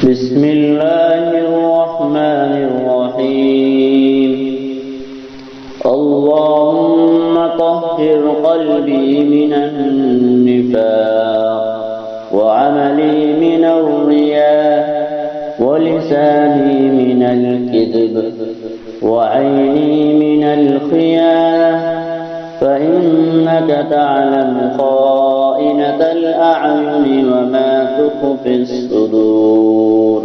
بسم الله الرحمن الرحيم. اللهم طهر قلبي من النفاق، وعملي من الرياء، ولساني من الكذب، وعيني من الخيانة، فإنك تعلم خائنة الأعين وما تخفي الصدور.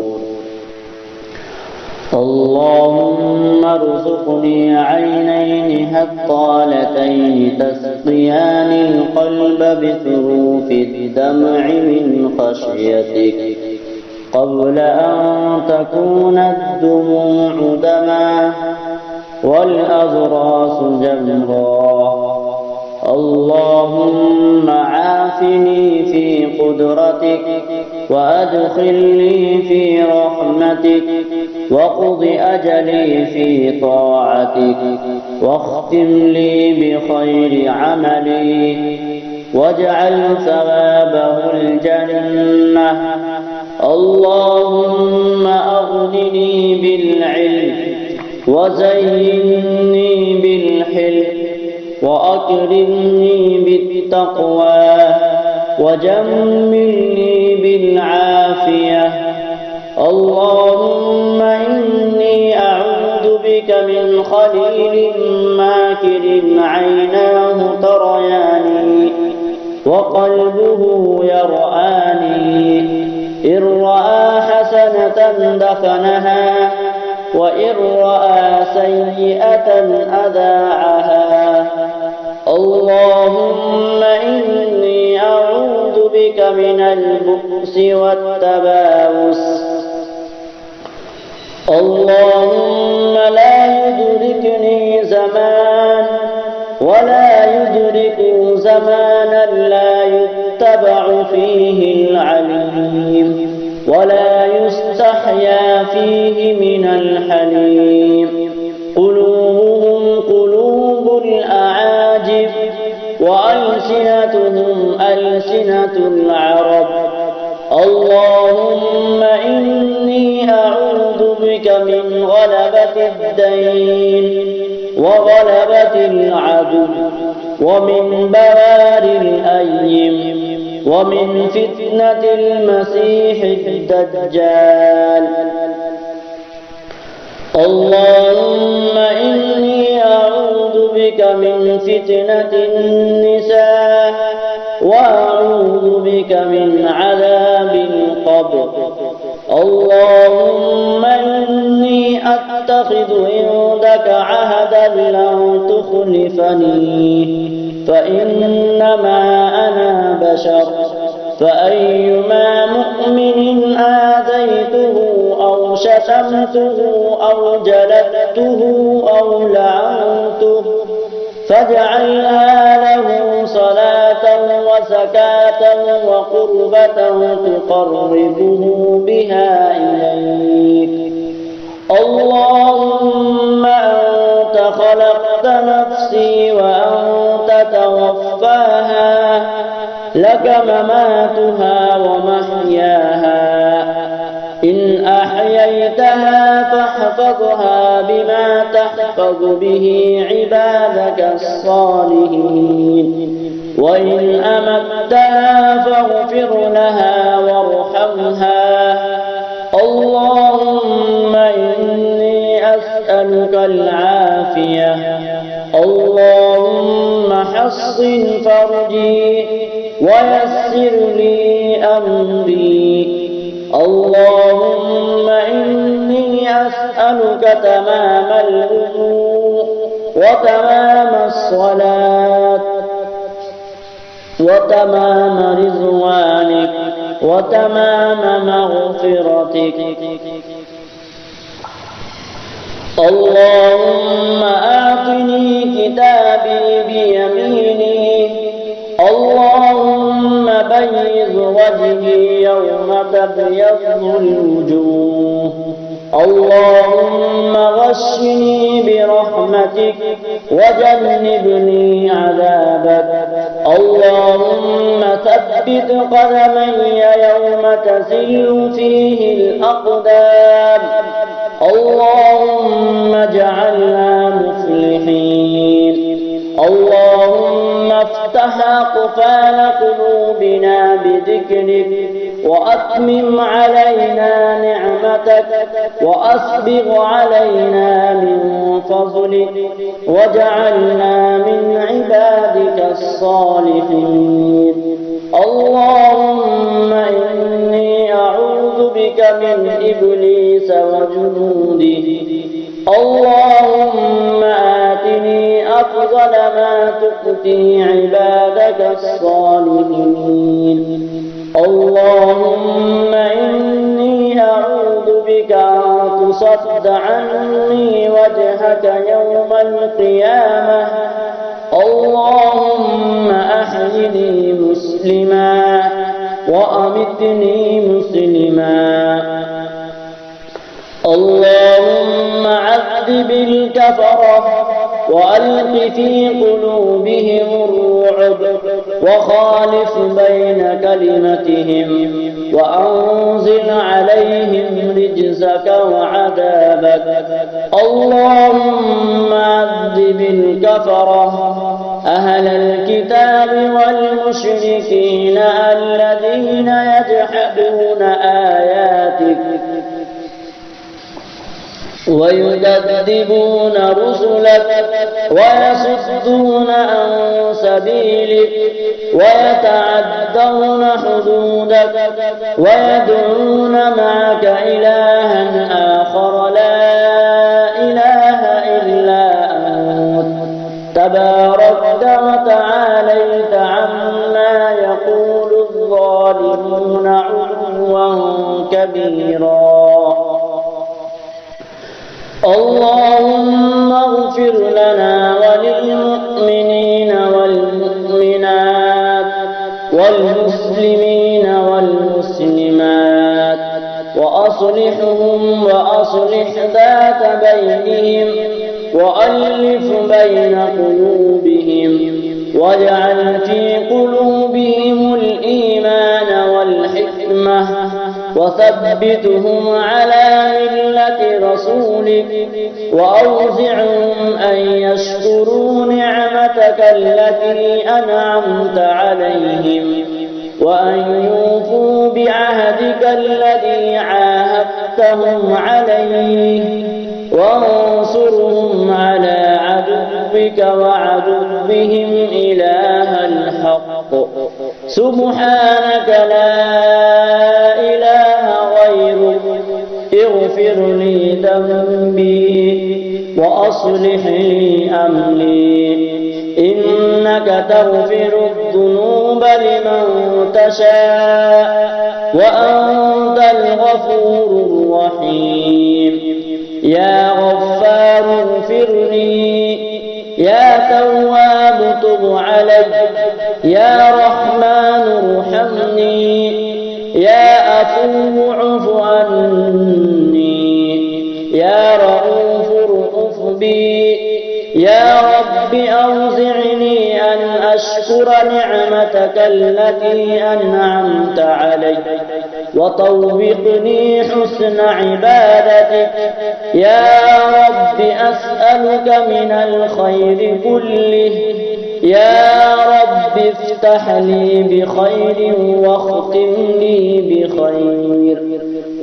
اللهم ارزقني عينين هطالتين تسقيان القلب بثروف الدمع من خشيتك قبل أن تكون الدموع دما والأضراس جمرا. اللهم عافني في قدرتك، وأدخلني في رحمتك، واقض أجلي في طاعتك، واختم لي بخير عملي، واجعل ثوابه الجنة. اللهم أغنني بالعلم، وزينني بالحلم، وأكرمني بالتقوى، وجملني بالعافية. اللهم إني أعوذ بك من خليل ماكر عيناه ترياني وقلبه يرآني، إن رأى حسنة دفنها، وإن رأى سيئة أذاعها. اللهم إني أعوذ بك من البؤس والتباؤس. اللهم لا يدركني زمان ولا يدرك زمانا لا يتبع فيه العليم، ولا يستحيا فيه من الحليم. قلوبهم قلوب الأعاجب، وألسنتهم ألسنة العرب. اللهم إني أعوذ بك من غلبة الدين، وغلبة العدو، ومن بوار الأيم، ومن فتنة المسيح الدجال. اللهم إني أعوذ بك من فتنة النساء، وأعوذ بك من عذاب القبر. اللهم إني أتخذ عندك عهدا لن تخلفني، فإنما أنا بشر، فأيما مؤمن آذيته أو شتمته أو جلدته أو لعنته فاجعلها له صلاة وزكاة وقربة تقربه بها إليك. اللهم أنت خلقت نفسي وأنت توفاها، لك مماتها ومحياها. إن أحييتها فاحفظها بما تحفظ به عبادك الصالحين، وإن أمتها فاغفر لها وارحمها. اللهم إني أسألك العافية. اللهم حصن فرجي ويسر لي أمري. اللهم إني أسألك تمام الوضوء، وتمام الصلاة، وتمام رضوانك، وتمام مغفرتك. اللهم آتني كتابي بيميني. اللهم بيض وجهي يوم تبيض الوجوه، اللهم غشني برحمتك وجنبني عذابك. اللهم ثبت قدمي يوم تزل فيه الأقدام. اللهم اجعلنا مفلحين. اللهم افتح أقفال قلوبنا بذكرك وأتمم علينا نعمتك وأسبغ علينا من فضلك واجعلنا من عبادك الصالحين. اللهم إني أعوذ بك من إبليس وجنوده. اللهم آتني أفضل ما تؤتي عبادك الصالحين. اللهم إني أعوذ بك أن تصد عني وجهك يوم القيامة. اللهم أحيني مسلما وأمتني مسلما. اللهم عذب الكفرة وألق في قلوبهم الرعب وخالف بين كلمتهم وأنزل عليهم رجزك وعذابك. اللهم عذب الكفرة أهل الكتاب والمشركين الذين يجحدون آياتك ويكذبون رسلك ويصدون عن سبيلك ويتعدون حدودك ويدعون معك إلها آخر لا إله إلا أنت تباركت وتعاليت عما يقول الظالمون علوا كبيرا. اللهم اغفر لنا وللمؤمنين والمؤمنات والمسلمين والمسلمات وأصلحهم وأصلح ذات بينهم وألف بين قلوبهم واجعل في قلوبهم الإيمان والحكمة وثبتهم على ملة رسولك وأوزعهم أن يشكروا نعمتك التي أنعمت عليهم وأن يوفوا بعهدك الذي عاهدتهم عليه وانصرهم على عدوك وعدوهم إله الحق. سبحانك لا إله غيرك اغفر لي ذنبي وأصلح لي أمري إنك تغفر الذنوب لمن تشاء وأنت الغفور الرحيم. يا غفار اغفر لي يا تواب تب علي يا رحمن ارحمني يا عفو اعف عني يا رؤوف ارأف بي. يا رب أوزعني أن أشكر نعمتك التي أنعمت علي وطوقني حسن عبادتك. يا رب أسألك من الخير كله. يا رب افتح لي بخير واختم لي بخير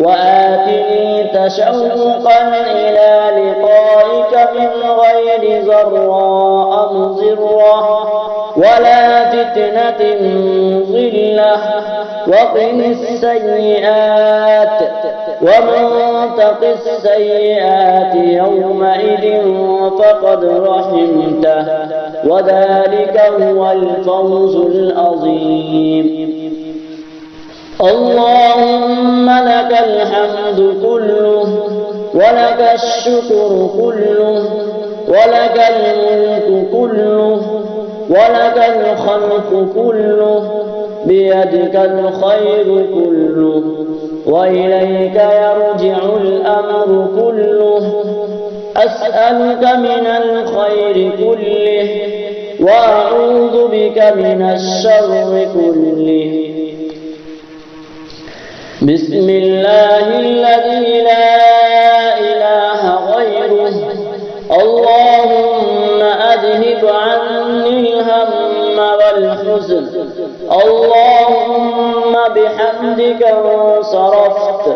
وآتني تشوقا إلى لقائك من غير ضراء مضرة ولا فتنة مضلة. وقم السيئات ومن تق السيئات يومئذ فقد رحمته وذلك هو الفوز العظيم. اللهم لك الحمد كله ولك الشكر كله ولك الملك كله ولك الخلق كله بيدك الخير كله وإليك يرجع الأمر الأمر كله أسألك من الخير كله وأعوذ بك من الشر كله. بسم الله الذي لا إله غيره. اللهم أذهب عني الهم والحزن. اللهم بحمدك انصرفت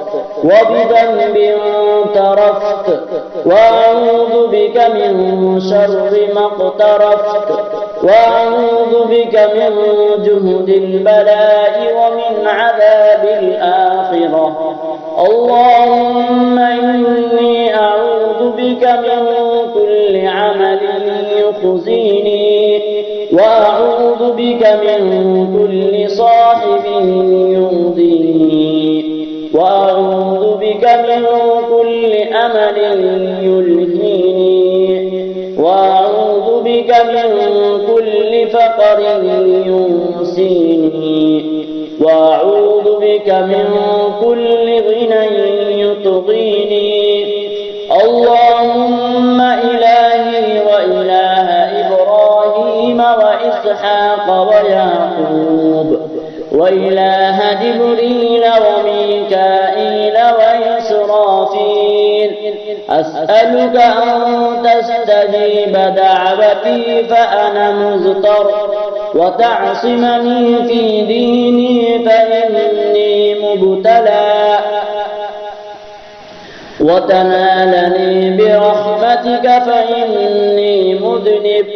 وبذنب اعترفت وأعوذ بك من شر ما اقترفت وأعوذ بك من جهد البلاء ومن عذاب الآخرة. اللهم إني أعوذ بك من كل عمل يخزيني وأعوذ بك من كل صاحب يؤذيني وأعوذ بك من كل أمل يلهيني وأعوذ بك من كل فقر ينسيني وأعوذ بك من كل غنى يطغيني. اللهم إلهي وإله إبراهيم وإسحاق ويعقوب وإله جبريل وميكائيل وإسرافيل أسألك أن تستجيب دعوتي فأنا مضطر وتعصمني في ديني فإني مبتلى وتنالني برحمتك فإني مذنب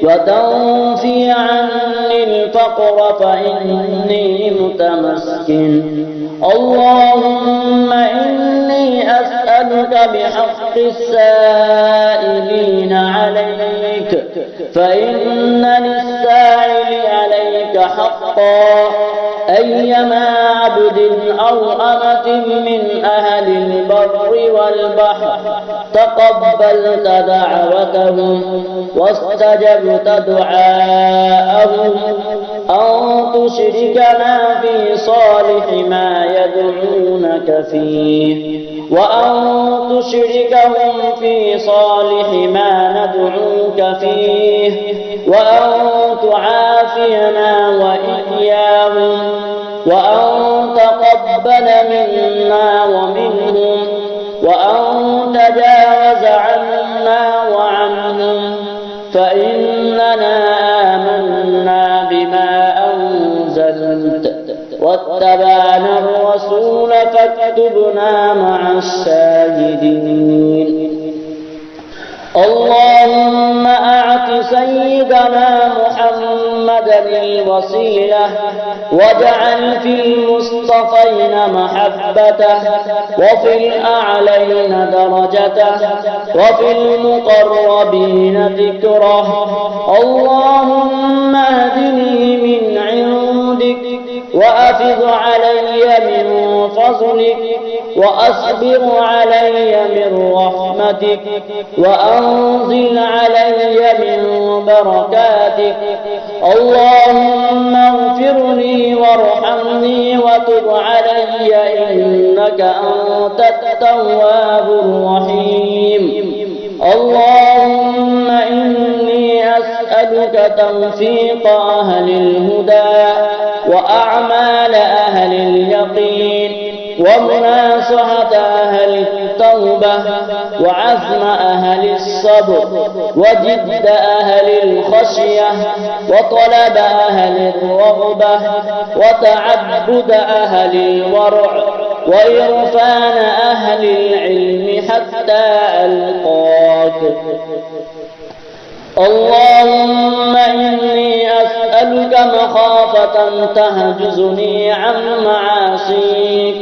وتنفي عني الفقر فإني متمسكن. اللهم إني أسألك بحق السائلين عليك فإن للسائل عليك حقا أيما عبد أو أمة من أهل البر والبحر تقبلت دعوتهم واستجبت دعاءهم أن تشركنا في صالح ما يدعونك فيه وأن تشركهم في صالح ما ندعوك فيه وأن تعافينا وإياهم وأن تقبل منا ومنهم وأن تجاوز عنا وعنهم فإننا آمنا بما أنزلت واتبعنا الرسول فاكتبنا مع الشاهدين. اللهم أعط سيدنا محمدا الوسيلة واجعل في المصطفين محبته وفي الأعلين درجته وفي المقربين ذكره. اللهم اهدني من عندك وأفض علي من فضلك وأصبر علي من رحمتك وأنزل علي من بركاتك. اللهم اغفر لي وارحمني وتب علي إنك أنت التواب الرحيم. اللهم إني أسألك توفيق أهل الهدى وأعمال أهل اليقين ومناصحة أهل التوبة وعزم أهل الصبر وجد أهل الخشية وطلب أهل الرغبة وتعبد أهل الورع وإرفان أهل العلم حتى ألقاك. اللهم إني أسألك مخافة تهجزني عن معاصيك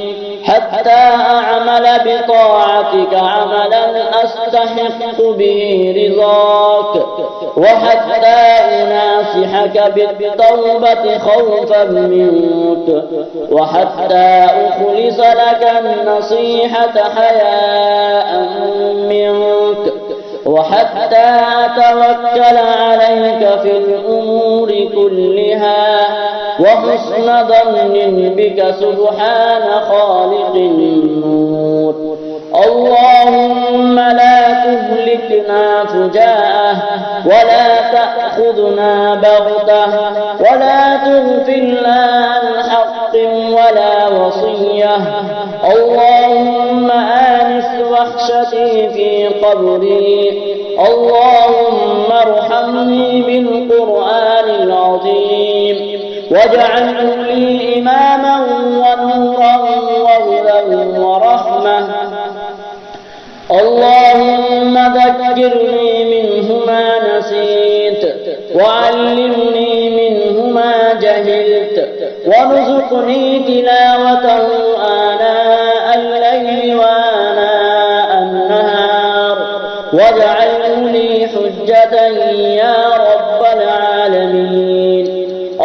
حتى أعمل بطاعتك عملا أستحق به رضاك وحتى أناصحك بالتوبة خوفا منك وحتى أخلص لك النصيحة حياء منك وحتى أتوكل عليك في الأمور كلها وحسن ظن بك سبحان خالق النور. تهلكنا فجاءة ولا تأخذنا بغتة ولا تغفلنا عن حق ولا وصية. اللهم آنس وحشتي في قبري. اللهم ارحمني بالقرآن العظيم واجعله لي إماما ونورا وهدى ورحمة. اللهم ذكرني منه ما نسيت وعلمني منه ما جهلت وارزقني تلاوته آناء الليل وآناء النهار واجعله لي حجة يا رب العالمين.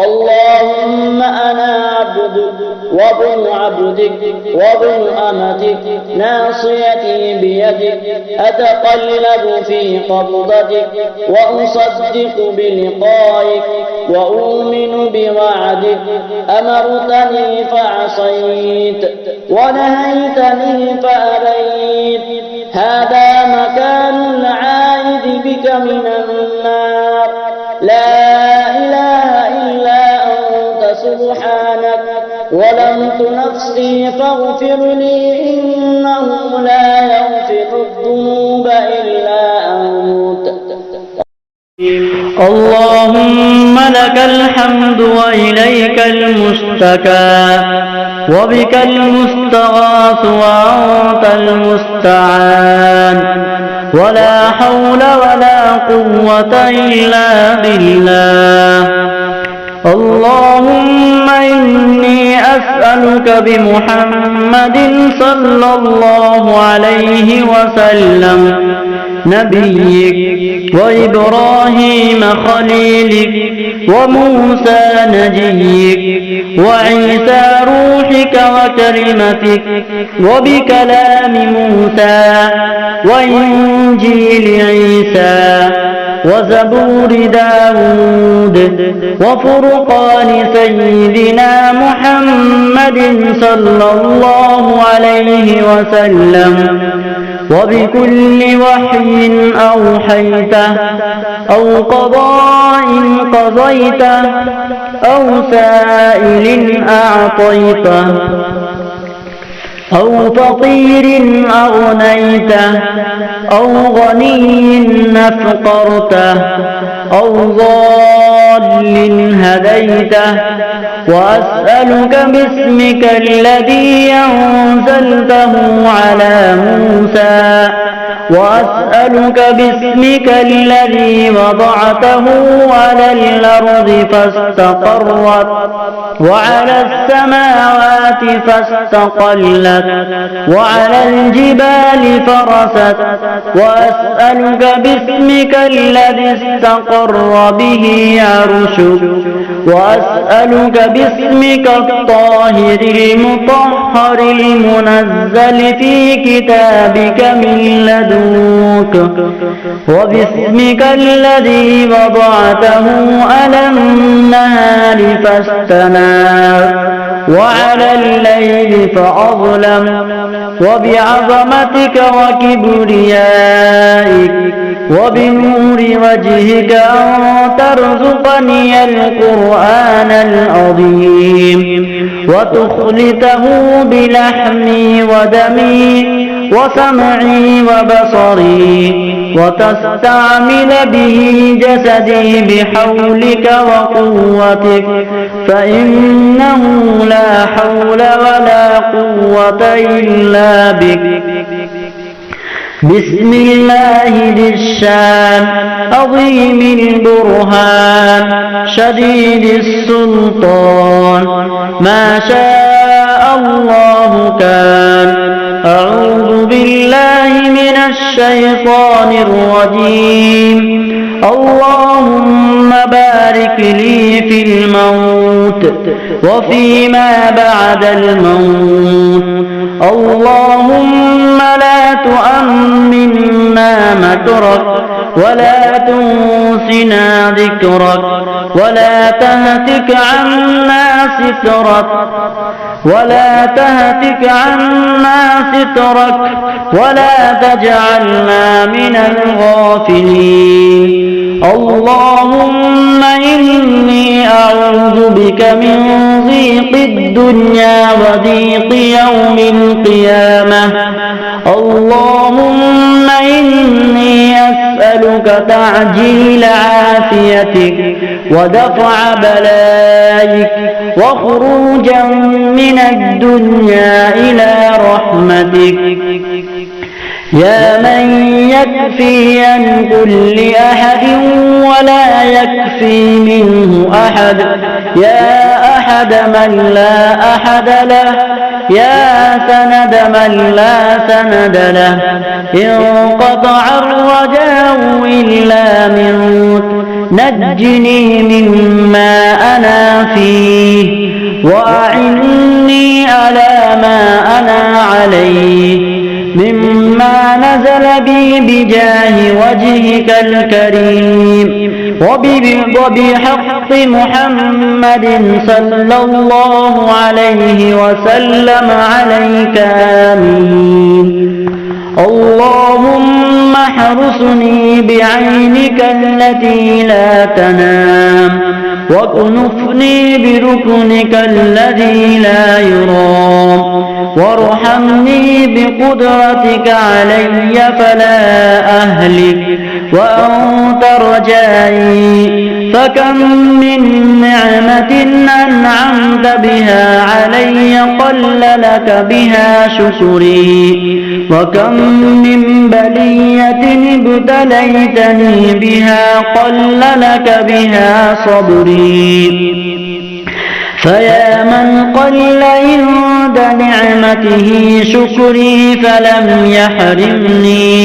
اللهم أنا عبدك وابن عبدك وابن أمتك ناصيتي بيدك أتقلب في قبضتك وأصدق بلقائك وأؤمن بوعدك. أمرتني فعصيت ونهيتني فأبيت. هذا مكان العائد بك من النار. لا إله إلا أنت سبحانك ظلمت نفسي فاغفر لي إنه لا يغفر الذنوب إلا أنت. اللهم لك الحمد وإليك المشتكى وبك المستغاث وأنت المستعان ولا حول ولا قوة إلا بالله. اللهم إني أسألك بمحمد صلى الله عليه وسلم نبيك وإبراهيم خليلك وموسى نجيك وعيسى روحك وكلمتك وبكلام موسى وإنجيل عيسى وزبور داود وفرقان سيدنا محمد صلى الله عليه وسلم وبكل وحي أوحيته أو قضاء قضيته أو سائل أعطيته أو فقير أغنيته أو غني نفقرته أو ضال هديته. وأسألك باسمك الذي أنزلته على موسى وأسألك باسمك الذي وضعته على الأرض فاستقرت وعلى السماوات فاستقلت وعلى الجبال فرست. وأسألك باسمك الذي استقر به عرشك وأسألك باسمك الطاهر المطهر المنزل في كتابك من لدنك وباسمك الذي وضعته على النهار فاستنار وعلى الليل فأظلم وبعظمتك وكبريائك وبنور وجهك أن ترزقني القرآن العظيم وتخلطه بلحمي ودمي وسمعي وبصري وتستعمل به جسدي بحولك وقوتك فإنه لا حول ولا قوة إلا بك. بسم الله ذي الشان عظيم البرهان شديد السلطان ما شاء الله كان. أعوذ بالله من الشيطان الرجيم. اللهم بارك لي في الموت وفيما بعد الموت. اللهم لا تؤمنا مكرك ولا تنسنا ذكرك ولا تهتك عنا سترك ولا تجعلنا من الغافلين. اللهم إني أعوذ بك من ضيق الدنيا وضيق يوم القيامة. اللهم إني أسألك تعجيل عافيتك ودفع بلائك وخروجا من الدنيا إلى رحمتك يا من يكفي عن كل أحد ولا يكفي منه أحد، يا أحد من لا أحد له، يا سند من لا سند له، انقطع الرجاء إلا منك، نجني مما أنا فيه وأعني على ما أنا عليه مما نزل بي بجاه وجهك الكريم وبحق محمد صلى الله عليه وسلم عليك آمين. اللهم احرسني بعينك التي لا تنام واكنفني بركنك الذي لا يرام وارحمني بقدرتك علي فلا أهلك وأنت رجائي. فكم من نعمة أنعمت بها علي قل لك بها شكري، وكم من بلية ابتليتني بها قل لك بها صبري. فيا من قل عند نعمته شكري فلم يحرمني،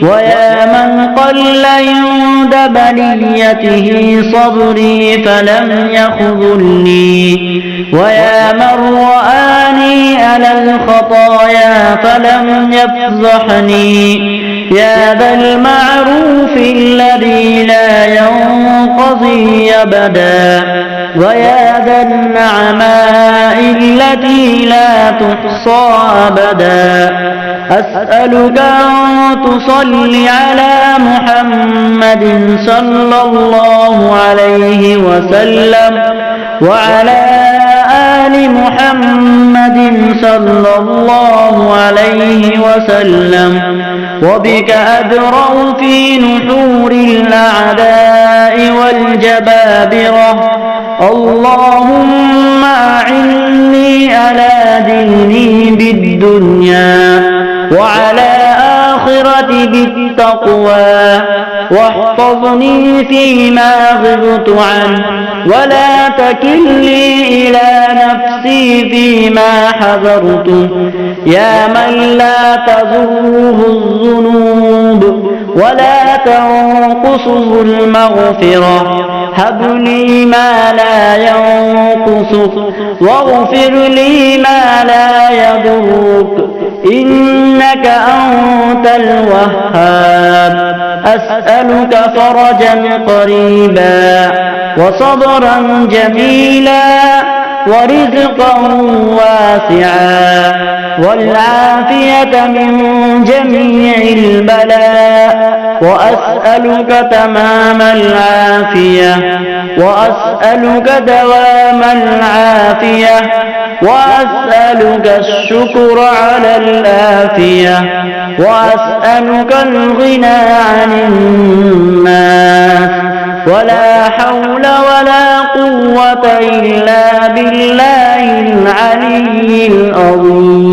ويا من قل عند بليته صبري فلم يخذلني، ويا من رآني على الخطايا فلم يفضحني. يا ذا المعروف الذي لا ينقضي أبدا، ويا ذا النعماء التي لا تحصى أبدا، أسألك أن تصلي على محمد صلى الله عليه وسلم وعلى آل محمد صلى الله عليه وسلم، وبك أدرأ في نحور الأعداء والجبابرة. اللهم أعني على ديني بالدنيا وعلى آخرتي بالتقوى، واحفظني فيما غبت عنه ولا تكلني إلى نفسي فيما حذرته. يا من لا تضره الذنوب ولا تنقصه المغفرة، هب لي ما لا ينقصك واغفر لي ما لا يضرك، إنك أنت الوهاب. أسألك فرجا قريبا وصبرا جميلا ورزقا واسعا والعافية من جميع البلاء، وأسألك تمام العافية، وأسألك دوام العافية، وأسألك الشكر على الآفية، وأسألك الغنى عن الناس، ولا حول ولا قوة إلا بالله العلي العظيم.